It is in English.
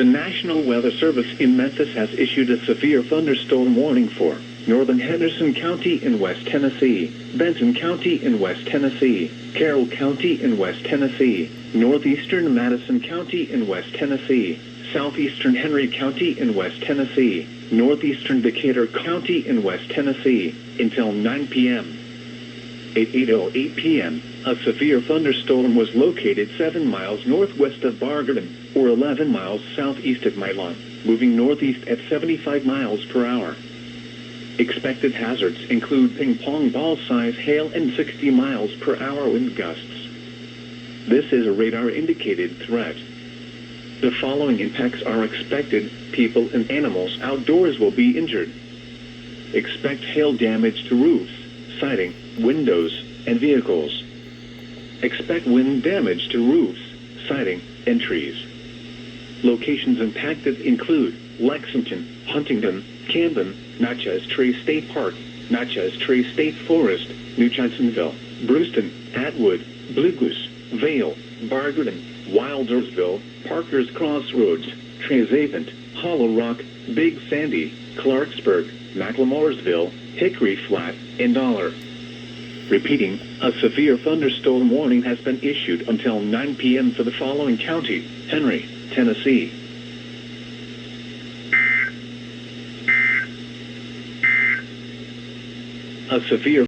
The National Weather Service in Memphis has issued a severe thunderstorm warning for northern Henderson County in West Tennessee, Benton County in West Tennessee, Carroll County in West Tennessee, northeastern Madison County in West Tennessee, southeastern Henry County in West Tennessee, northeastern Decatur County in West Tennessee, until 9 p.m. At 8:08 p.m., a severe thunderstorm was located 7 miles northwest of Barberton, or 11 miles southeast of Milan, moving northeast at 75 miles per hour. Expected hazards include ping-pong ball-size hail and 60 miles per hour wind gusts. This is a radar-indicated threat. The following impacts are expected: people and animals outdoors will be injured. Expect hail damage to roofs, siding, windows, and vehicles. Expect wind damage to roofs, siding, and trees. Locations impacted include Lexington, Huntington, Camden, Natchez Trace State Park, Natchez Trace State Forest, New Johnsonville, Brewston, Atwood, Blue Goose, Vale, Barberton, Wildersville, Parker's Crossroads, Treasavant, Hollow Rock, Big Sandy, Clarksburg, McLemoresville, Hickory Flat, and Dollar. Repeating, a severe thunderstorm warning has been issued until 9 p.m. for the following county: Henry, Tennessee. A severe